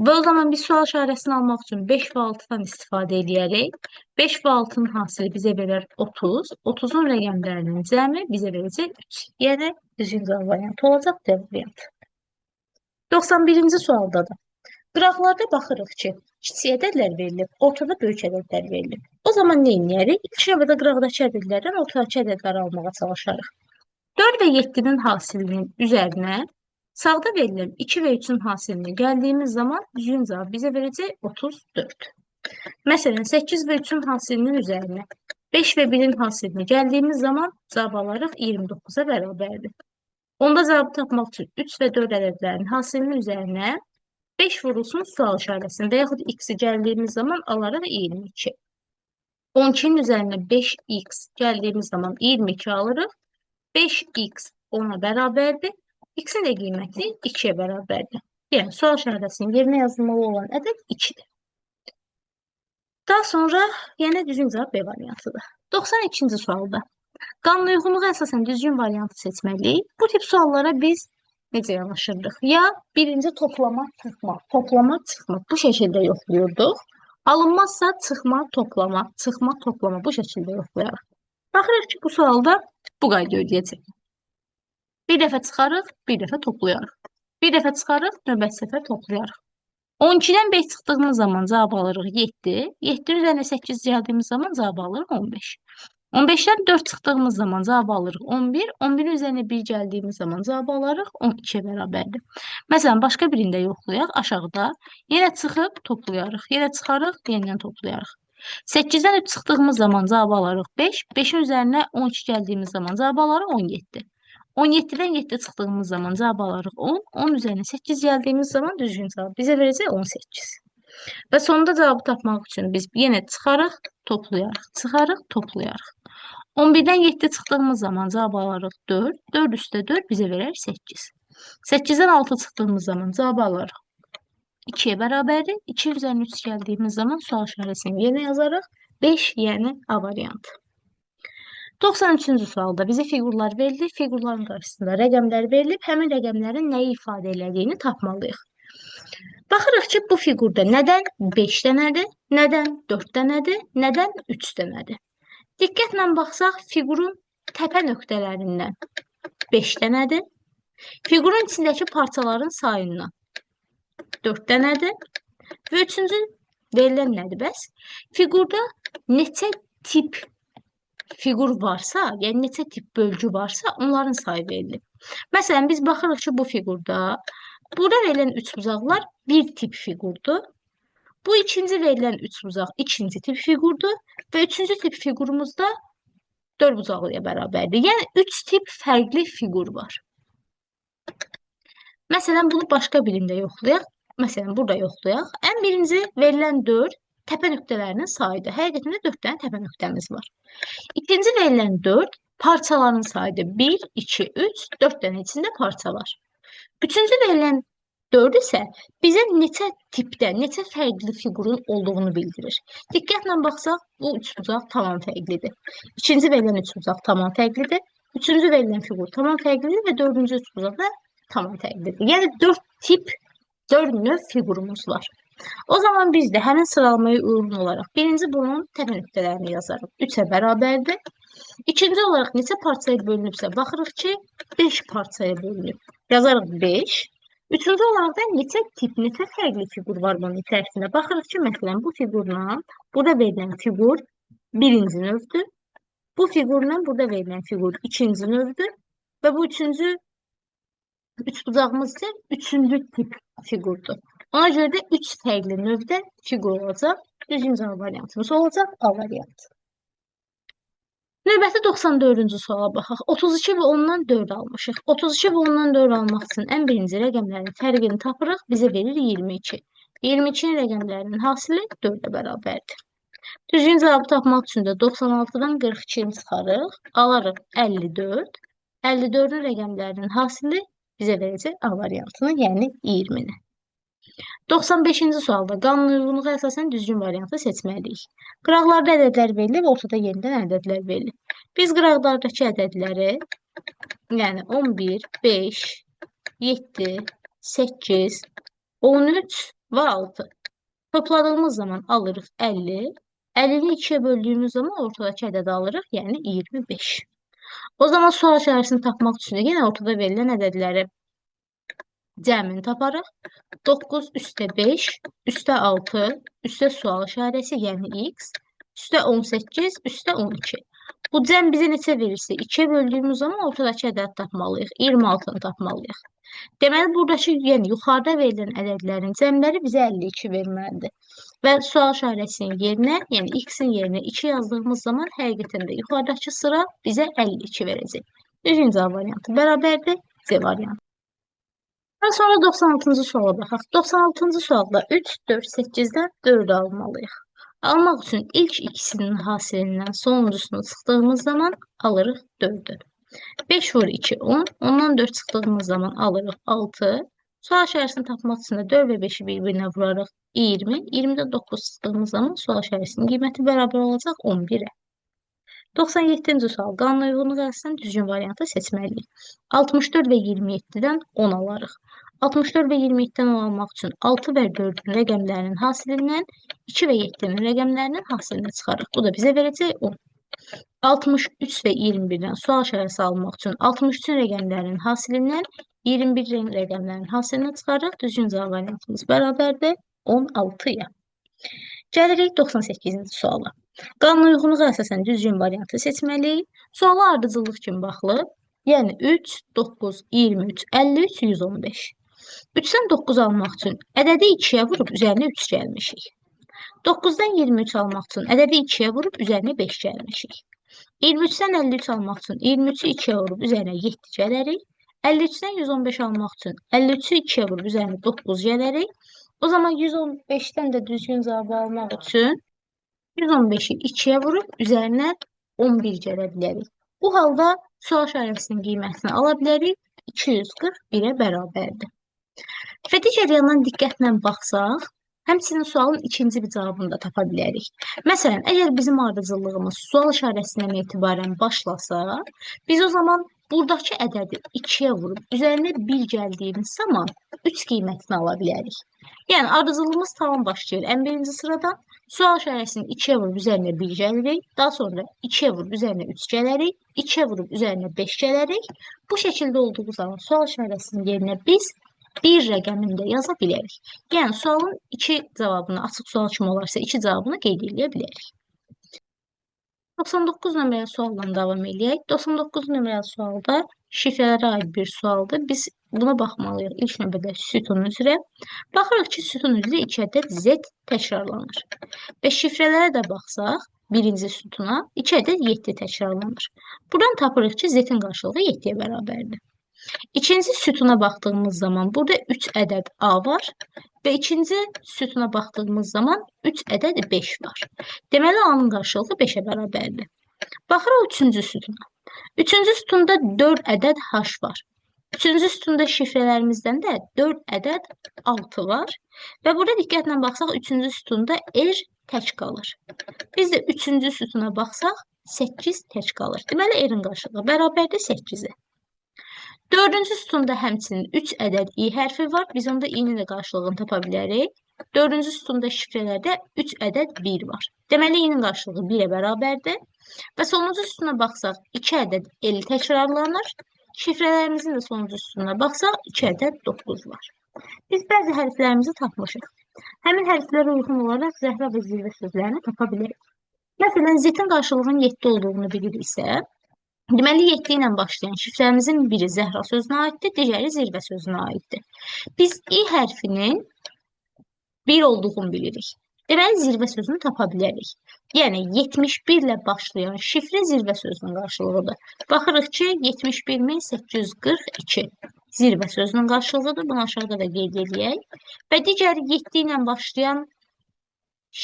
Və o zaman biz sual işarəsini almaq üçün 5 və 6-dan istifadə edərək, 5 və 6-nın hasili bizə verər 30. 30-un rəqəmlərinin cəmi bizə verəcək 3. Yəni, düzgün cavab variantı olacaq D variantı. 91-ci sualda da qıraqlarda baxırıq ki, kiçik ədədlər verilib, ortada böyük ədədlər verilib. O zaman nə edərik? İlk növbədə qıraqdakı ədədlərdən ortadakı ədədləri almağa çalışarıq. 4 və 7-nin hasilinin üzərinə Sağda verilen 2 ve 3'ün hasiline geldiğimiz zaman düzgün cevap bize verecek 34. Mesela 8 ve 3'ün hasilinin üzerine 5 ve 1'in hasiline geldiğimiz zaman cevap alırıq 29'a beraberdir. Onda cevabı tapmaq üçün 3 və 4 ədədlərinin hasilinin üzərinə 5 vurulsun sual işarəsini və yaxud x-i gəldiyimiz zaman alarıq 22. 12'nin üzerine 5x geldiğimiz zaman 22 alırıq. 5x 10'a beraberdir. X'in de kıymeti 2'ye beraberdir. Yani sual işaretinin yerine yazılmalı olan ədəd 2'dir. Daha sonra yine düzgün cevap B variantıdır. 92. sualda qanuna uyğunluğa əsasən düzgün variantı seçməliyik. Bu tip suallara biz necə yanaşırdıq? Ya birinci toplama, çıxma, toplama, çıxma bu şəkildə yoxluyorduk. Alınmazsa çıxma, toplama, çıxma, toplama bu şəkildə yoxlayarıq. Baxırıq ki, bu sualda bu qayda ödəyəcək. Bir dəfə çıxarıq, bir dəfə toplayarıq. Bir dəfə çıxarıq, növbəti səfər toplayarıq. 12'den 5 çıxdığımız zaman cavab alırıq 7. 7'nin üzerine 8 gəldiyimiz zaman cavab alırıq 15. 15'ten 4 çıxdığımız zaman cavab alırıq 11. 11'in üzerine 1 gəldiyimiz zaman cavab alırıq 12'ye bərabərdir. Məsələn, başqa birində yoxlayaq aşağıda. Yenə çıxıb toplayarıq. Yenə çıxarıq, yenidən toplayarıq. 8'den 3 çıxdığımız zaman cavab alırıq 5. 5'in üzerine 12 gəldiyimiz zaman cavab alırıq 17. 17'den 7 çıxdığımız zaman cavab alırıq 10. 10 üzerine 8 gəldiyimiz zaman düzgün cavab bizə verəcək 18. Və sonunda cavabı tapmaq üçün biz yenə çıxarıq, toplayarıq, çıxarıq, toplayarıq. 11'den 7 çıxdığımız zaman cavab alırıq 4. 4 üstə 4 bizə verər 8. 8'den 6 çıxdığımız zaman cavab alırıq 2'ye bərabərdir. 2 üzerine 3 gəldiyimiz zaman sual işarəsini yerine yazarıq. 5 yəni A variantı. 93-cü sualda bizə fiqurlar verilir. Fiqurların qarşısında rəqəmlər verilib. Həmin rəqəmlərin nəyi ifadə elədiyini tapmalıyıq. Baxırıq ki, bu fiqurda nədən 5 dənədir, nədən 4 dənədir, nədən 3 dənədir. Diqqətlə baxsaq, fiqurun təpə nöqtələrindən 5 dənədir. Fiqurun içindəki parçaların sayından 4 dənədir. Və üçüncü verilən nədir bəs? Fiqurda neçə tip fiqur varsa, yəni neçə tip bölgü varsa, onların sayı verilib. Məsələn, biz baxırıq ki, bu fiqurda burada verilən üçbucaqlar bir tip fiqurdur. Bu ikinci verilən üçbucaq ikinci tip fiqurdur və üçüncü tip fiqurumuzda dördbucaqlıya bərabərdir. Yəni 3 tip fərqli fiqur var. Məsələn, bunu başqa birində yoxlayaq. Məsələn, burada yoxlayaq. Ən birinci verilən 4 təpə nöqtələrinin sayıdır. Həqiqətində 4 dənə təpə nöqtəmiz var. İkinci verilən 4 parçaların sayıdır. 1, 2, 3, 4 dənə içində parça var. Üçüncü verilən 4 isə bizə neçə tipdə, neçə fərqli fiqurun olduğunu bildirir. Diqqətlə baxsaq, bu üçbucaq tamam fərqlidir. İkinci verilən üçbucaq tamam fərqlidir. Üçüncü verilən fiqur tamam fərqlidir və dördüncü üçbucaq da tamam fərqlidir. Yəni 4 tip, 4 növ fiqurumuz var. O zaman biz de həmin sıralamaya uyğun olaraq birinci bunun təpə nöqtələrini yazarıq. 3'ə bərabərdir. İkinci olaraq neçə parçaya bölünübsə baxırıq ki, 5 parçaya bölünüb. Yazarıq 5. Üçüncü olaraq da neçə tip, neçə fərqli fiqur var bunun içərisində. Baxırıq ki, məsələn, bu fiqurla burada verilən fiqur birinci növdür. Bu fiqurla burada verilən fiqur ikinci növdür. Və bu üçbucağımız isə üçüncü tip fiqurdur. Ona görə də 3 fərqli növdə fiqur olacaq. Düzgün cavab variantımız olacaq A variantı. Növbəti 94-cü suala baxaq. 32 və 10-dan 4 almışıq. 32 və 10-dan 4 almaq üçün ən birinci rəqəmlərin fərqini tapırıq. Bizə verir 22. 22-nin rəqəmlərinin hasili 4-ə bərabərdir. Düzgün cavabı tapmaq üçün də 96-dan 42-ni çıxarıq. Alarıq 54. 54-ün rəqəmlərinin hasili bizə verəcək A variantını, yəni 20-ni. 95-ci sualda qanuna uyğunluğa əsasən düzgün variantı seçməliyik. Qıraqlarda ədədlər verilib, ortada yenidən ədədlər verilib. Biz qıraqlardakı ədədləri, yəni 11, 5, 7, 8, 13 və 6 topladığımız zaman alırıq 50. 50'ni 2'ye böldüyümüz zaman ortadakı ədədi alırıq, yəni 25. O zaman sual işarəsini tapmaq üçün də yenə ortada verilən ədədləri cəmini taparıq. 9 üstə 5, üstə 6, üstə sual işarəsi, yəni x, üstə 18, üstə 12. Bu cəm bizə neçə verirsə, 2-yə böldüyümüz zaman ortadakı ədədi tapmalıyıq. 26-nı tapmalıyıq. Deməli, buradakı, yəni yuxarıda verilən ədədlərin cəmləri bizə 52 verməlidir. Və sual işarəsinin yerinə, yəni x-in yerinə 2 yazdığımız zaman həqiqətən də yuxarıdakı sıra bizə 52 verəcək. Düzgün cavab variantı bərabərdir, C variantı. Daha sonra 96-cı suala baxaq. 96-cı sualda 3, 4, 8-dən 4 almalıyıq. Almaq üçün ilk ikisinin hasilindən sonuncusunu çıxdığımız zaman alırıq 4-ü. 5 vur 2, 10. Ondan 4 çıxdığımız zaman alırıq 6. Sual işarəsini tapmaq üçün də 4 və 5-i bir-birinə vurarıq 20. 20-də 9 çıxdığımız zaman sual işarəsinin qiyməti bərabər olacaq 11-ə. 97-ci sual. Qanuna uyğunluq əsasında düzgün variantı seçməliyik. 64 və 27-dən 10 alarıq. 64 və 27-dən 10 almaq üçün 6 və 4-ün rəqəmlərinin hasilindən 2 və 7-nin rəqəmlərinin hasilini çıxarıq. Bu da bizə verəcək 10. 63 və 21-dən sual işarəsi almaq üçün 63-ün rəqəmlərinin hasilindən 21 rəqəmlərinin hasilini çıxarıq. Düzgün cavab variantımız bərabərdir 16-ya. Gəlirik 98-ci suala. Qanuna uyğunluğa əsasən düzgün variantı seçməliyik. Suala ardıcıllıq kimi baxılıb. Yəni 3, 9, 23, 53, 115. 3-dən 9 almaq üçün ədədi 2-yə vurub üzərinə 3 gəlmişik. 9-dan 23 almaq üçün ədədi 2-yə vurub üzərinə 5 gəlmişik. 23-dən 53 almaq üçün 23-ü 2-yə vurub üzərinə 7 gələrik. 53-dən 115 almaq üçün 53-ü 2-yə vurub üzərinə 9 gələrik. O zaman 115-dən də düzgün cavab almaq üçün 115-i 2-yə vurub üzərinə 11 gələ bilərik. Bu halda sual işarəsinin qiymətini ala bilərik. 241-ə bərabərdir. Və digər yandan diqqətlə baxsaq, həmçinin sualın ikinci bir cavabını da tapa bilərik. Məsələn, əgər bizim ardıcıllığımız sual işarəsindən etibarən başlasa, biz o zaman buradakı ədədi 2-yə vurub üzərinə 1 gəldiyimiz zaman 3 qiymətini ala bilərik. Yəni, ardıcıllığımız tamam başlayır ən birinci sıradan. Sual işarəsini 2-yə vurub üzərinə 1 gəlirik. Daha sonra 2-yə vurub üzərinə 3 gələrik. 2-yə vurub üzərinə 5 gələrik. Bu şəkildə olduğu zaman sual işarəsinin yerinə biz 1 rəqəmini də yaza bilərik. Yəni, sualın 2 cavabını, açıq sual kimi olarsa 2 cavabını qeyd edə bilərik. 99 nömrəli sualdan davam edək. 99 nömrəli sualda şifrələrə aid bir sualdır. Biz buna baxmalıyıq ilk növbədə sütun üzrə. Baxırıq ki, sütun üzrə 2 ədəd Z təkrarlanır. Və şifrələrə də baxsaq, birinci sütuna 2 ədəd 7 təkrarlanır. Buradan tapırıq ki, Z-in qarşılığı 7-yə bərabərdir. İkinci sütuna baxdığımız zaman burada 3 ədəd A var və ikinci sütuna baxdığımız zaman 3 ədəd 5 var. Deməli, A-nın qarşılığı 5-ə bərabərdir. Baxırıq üçüncü sütuna. Üçüncü sütunda 4 ədəd H var. Üçüncü sütunda şifrələrimizdən də 4 ədəd 6 var. Və burada diqqətlə baxsaq, üçüncü sütunda R tək qalır. Biz də üçüncü sütuna baxsaq, 8 tək qalır. Deməli, R-in qarşılığı bərabərdir 8-ə. Dördüncü sütunda həmçinin 3 ədəd i hərfi var. Biz onda i-nin də qarşılığını tapa bilərik. Dördüncü sütunda şifrələrdə 3 ədəd 1 var. Deməli, i-nin qarşılığı 1-ə bərabərdir. Və sonuncu sütuna baxsaq, 2 ədəd 50 təkrarlanır. Şifrələrimizin də sonuncu sütuna baxsaq, 2 ədəd 9 var. Biz bəzi hərflərimizi tapmışıq. Həmin hərflərə uyğun olaraq zəhra və zirvə sözlərini tapa bilərik. Məsələn, Z-in qarşılığının 7 olduğunu biliriksə, deməli, 7 ilə başlayan şifrəmizin biri zəhra sözünə aiddir, digəri zirvə sözünə aiddir. Biz i hərfinin 1 olduğunu bilirik. Deməli, zirvə sözünü tapa bilərik. Yəni, 71 ilə başlayan şifrə zirvə sözünün qarşılığıdır. Baxırıq ki, 71842 zirvə sözünün qarşılığıdır. Bunu aşağıda da qeyd edək. Və digər 7 ilə başlayan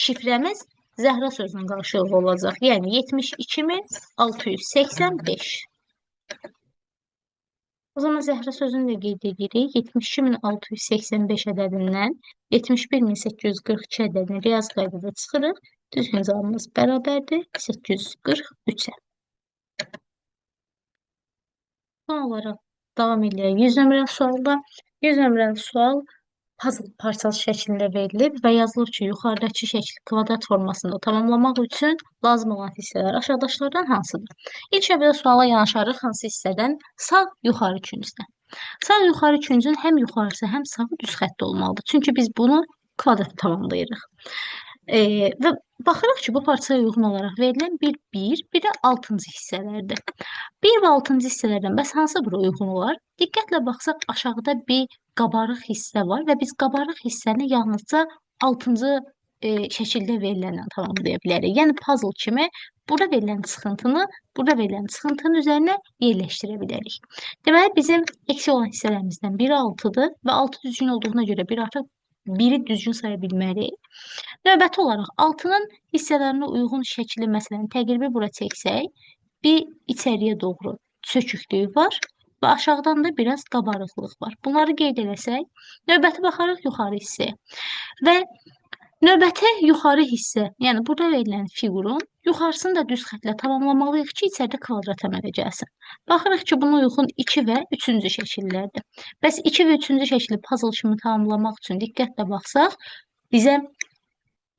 şifrəmiz zəhra sözünün qarşılığı olacaq. Yəni 72685. O zaman zəhra sözünü də qeyd edirik. 72685 ədədindən 71842 ədədini riyazi qaydada çıxırıq. Düzgün cavabımız bərabərdir 843-ə. Son olaraq davam edək 100 nömrəli sualda. 100 nömrəli sual puzzle parçası şəklində verilib və yazılır ki, yuxarıdakı şəkil kvadrat formasında tamamlamaq üçün lazım olan hissələr aşağıdakılardan hansıdır? İlk növbədə suala yanaşarıq hansı hissədən? Sağ yuxarı küncdən. Sağ yuxarı küncün həm yuxarısı, həm sağı düz xəttdə olmalıdır. Çünki biz bunu kvadratı tamamlayırıq. Və baxırıq ki, bu parçaya uyğun olaraq verilən bir 1, bir də 6-cı hissələrdir. 1 və 6-cı hissələrdən bəs hansı biri uyğun olar? Diqqətlə baxsaq aşağıda bir qabarıq hissə var və biz qabarıq hissəni yalnızca 6-cı şəkildə verilənlə tamamlaya bilərik. Yəni puzzle kimi burada verilən çıxıntını, burada verilən çıxıntının üzərinə yerləşdirə bilərik. Deməli bizim eksi olan hissələrimizdən biri 6-dır və 6 düzgün olduğuna görə bir artıq 1-i düzgün saya bilmərik. Növbəti olaraq 6-nın hissələrinə uyğun şəkli, məsələn, təqribi bura çəksək, bir içəriyə doğru çöküklük var və aşağıdan da biraz qabarıqlıq var. Bunları qeyd eləsək, növbəti baxarıq yuxarı hissəyə. Və növbəti yuxarı hissə, yəni burada verilən fiqurun yuxarısını da düz xətlə tamamlamalıyıq ki, içəridə kvadrat əmələ gəlsin. Baxırıq ki, buna uyğun 2 və 3-cü şəkillərdir. Bəs 2 və 3-cü şəkli puzzle kimi tamamlamaq üçün diqqətlə baxsaq, bizə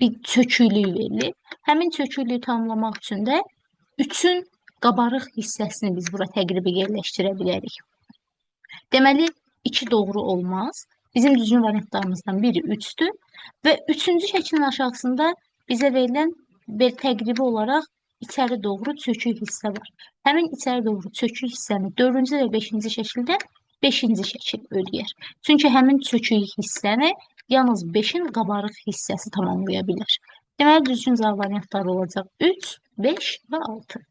bir çöküklük verilib. Həmin çöküklüyü tamamlamaq üçün də 3-ün qabarıq hissəsini biz bura təqribi yerləşdirə bilərik. Deməli, 2 doğru olmaz. Bizim düzgün variantlarımızdan biri 3'tür və 3-cü şəklin aşağısında bizə verilən bir təqribi olaraq içəri doğru çökük hissə var. Həmin içəri doğru çökük hissəni 4-cü və 5-ci şəkildə 5-ci şəkil ödəyər. Çünki həmin çökük hissəni yalnız 5-in qabarıq hissəsi tamamlaya bilər. Deməli, düzgün cavab variantları olacaq 3, 5 və 6.